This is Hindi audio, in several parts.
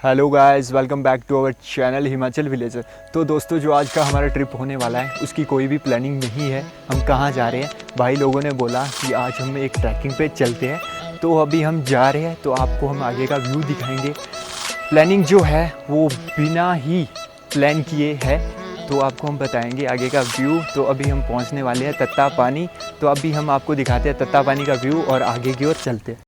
Hello guys, welcome back to our channel Himachal villager. तो दोस्तों, जो आज का हमारा ट्रिप होने वाला है उसकी कोई भी प्लानिंग नहीं है। हम कहाँ जा रहे हैं, भाई लोगों ने बोला कि आज हम एक ट्रैकिंग पे चलते हैं, तो अभी हम जा रहे हैं। तो आपको हम आगे का व्यू दिखाएंगे। प्लानिंग जो है वो बिना ही प्लान किए है, तो आपको हम बताएंगे आगे का व्यू। तो अभी हम पहुँचने वाले हैं तत्तापानी। तो अभी हम आपको दिखाते हैं तत्तापानी का व्यू और आगे की ओर चलते हैं।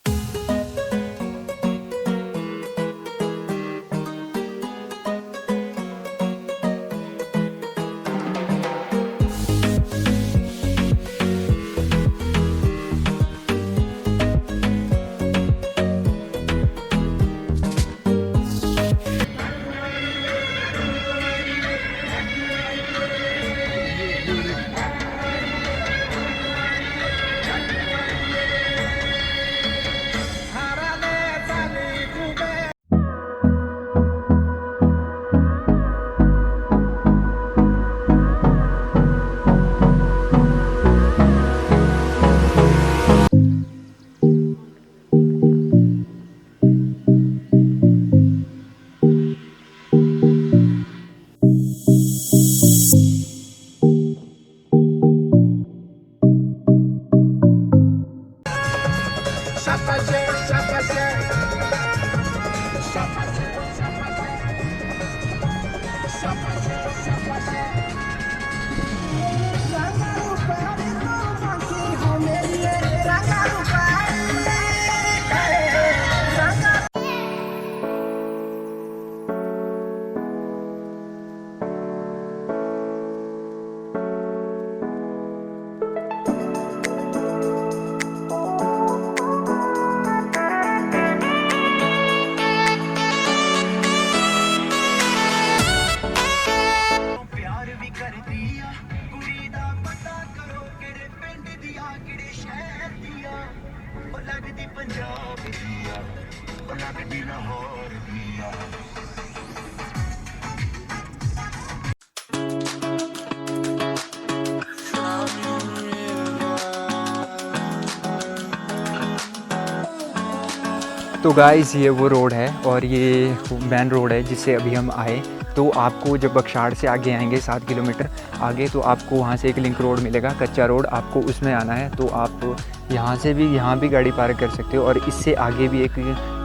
तो गाइस, ये वो रोड है और ये मेन रोड है जिससे अभी हम आए। तो आपको जब बक्साड़ से आगे आएंगे 7 किलोमीटर आगे, तो आपको वहाँ से एक लिंक रोड मिलेगा, कच्चा रोड। आपको उसमें आना है, तो आप यहाँ भी गाड़ी पार्क कर सकते हो। और इससे आगे भी एक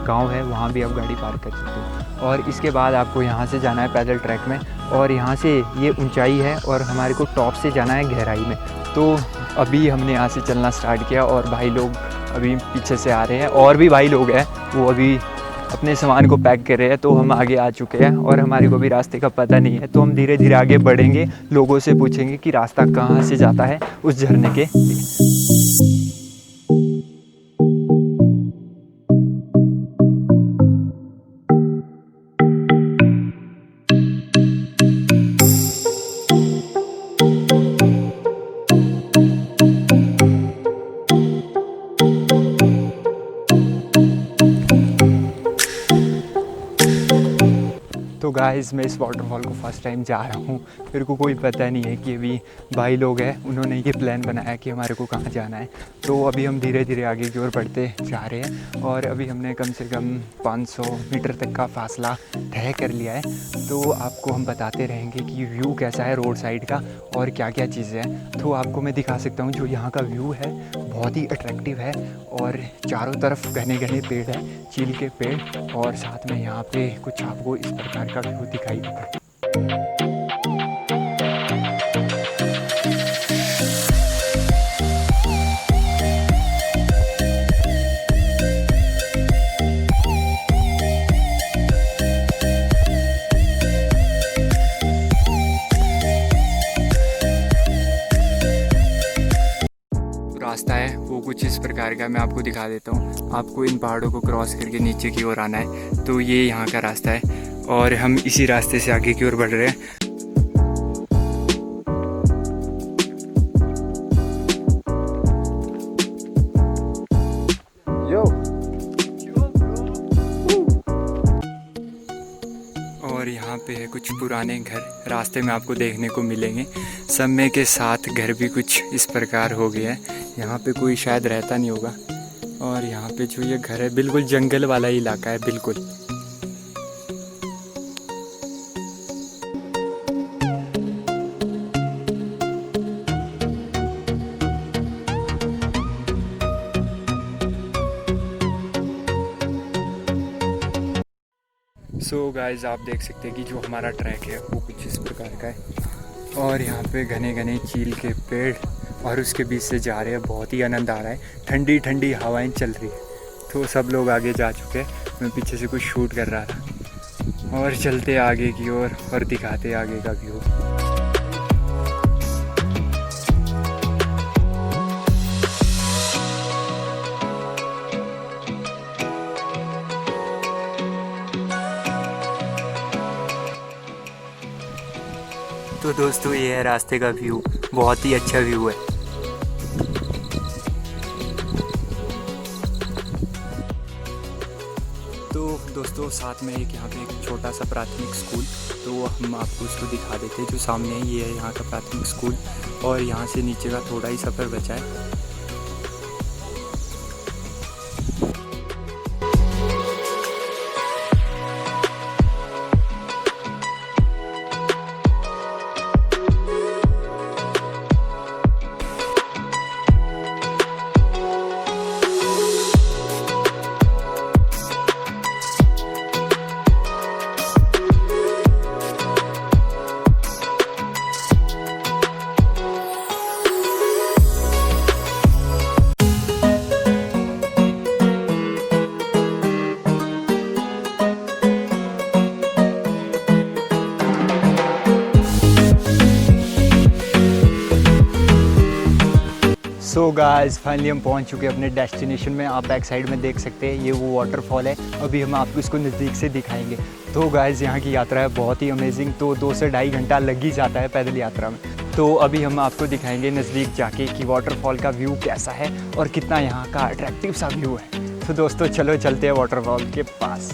गांव है, वहाँ भी आप गाड़ी पार्क कर सकते हो। और इसके बाद आपको यहाँ से जाना है पैदल ट्रैक में, और यहाँ से ये ऊंचाई है और हमारे को टॉप से जाना है गहराई में। तो अभी हमने यहाँ से चलना स्टार्ट किया और भाई लोग अभी पीछे से आ रहे हैं, और भी भाई लोग हैं वो अभी अपने सामान को पैक कर रहे हैं। तो हम आगे आ चुके हैं और हमारे को भी रास्ते का पता नहीं है, तो हम धीरे धीरे आगे बढ़ेंगे। लोगों से पूछेंगे कि रास्ता कहाँ से जाता है उस झरने के। तो गाइस, मैं इस वाटरफॉल को फर्स्ट टाइम जा रहा हूँ। मेरे को कोई पता नहीं है कि अभी भाई लोग हैं, उन्होंने ये प्लान बनाया कि हमारे को कहाँ जाना है। तो अभी हम धीरे धीरे आगे की ओर बढ़ते जा रहे हैं और अभी हमने कम से कम 500 मीटर तक का फासला तय कर लिया है। तो आपको हम बताते रहेंगे कि व्यू कैसा है रोड साइड का और क्या क्या चीज़ें हैं। तो आपको मैं दिखा सकता हूँ, जो यहाँ का व्यू है बहुत ही अट्रैक्टिव है और चारों तरफ घने घने पेड़ हैं, चील के पेड़, और साथ में यहाँ पे कुछ आपको इस प्रकार का व्यू दिखाई देता है। रास्ता है वो कुछ इस प्रकार का, मैं आपको दिखा देता हूँ। आपको इन पहाड़ों को क्रॉस करके नीचे की ओर आना है। तो ये यहाँ का रास्ता है और हम इसी रास्ते से आगे की ओर बढ़ रहे हैं। और यहाँ पे है कुछ पुराने घर, रास्ते में आपको देखने को मिलेंगे। समय के साथ घर भी कुछ इस प्रकार हो गया है, यहाँ पे कोई शायद रहता नहीं होगा। और यहाँ पे जो ये घर है बिल्कुल जंगल वाला इलाका है बिल्कुल। सो गाइस आप देख सकते हैं कि जो हमारा ट्रैक है वो कुछ इस प्रकार का है और यहाँ पे घने घने चील के पेड़ और उसके बीच से जा रहे हैं। बहुत ही आनंद आ रहा है, ठंडी ठंडी हवाएं चल रही है। तो सब लोग आगे जा चुके हैं, मैं पीछे से कुछ शूट कर रहा था और चलते आगे की ओर और दिखाते आगे का व्यू। तो दोस्तों ये है रास्ते का व्यू, बहुत ही अच्छा व्यू है। तो दोस्तों साथ में एक यहाँ पे एक छोटा सा प्राथमिक स्कूल, तो हम आपको उसको दिखा देते हैं। जो सामने है ये है यहाँ का प्राथमिक स्कूल और यहाँ से नीचे का थोड़ा ही सफ़र बचा है। सो गाइस फाइनली हम पहुंच चुके हैं अपने डेस्टिनेशन में। आप बैक साइड में देख सकते हैं ये वो वाटरफॉल है। अभी हम आपको इसको नज़दीक से दिखाएंगे। तो गाइस यहाँ की यात्रा है बहुत ही अमेजिंग, तो 2 से ढाई घंटा लग ही जाता है पैदल यात्रा में। तो अभी हम आपको दिखाएंगे नज़दीक जाके कि वाटरफॉल का व्यू कैसा है और कितना यहाँ का अट्रैक्टिव सा व्यू है। तो दोस्तों चलो चलते हैं वाटरफॉल के पास।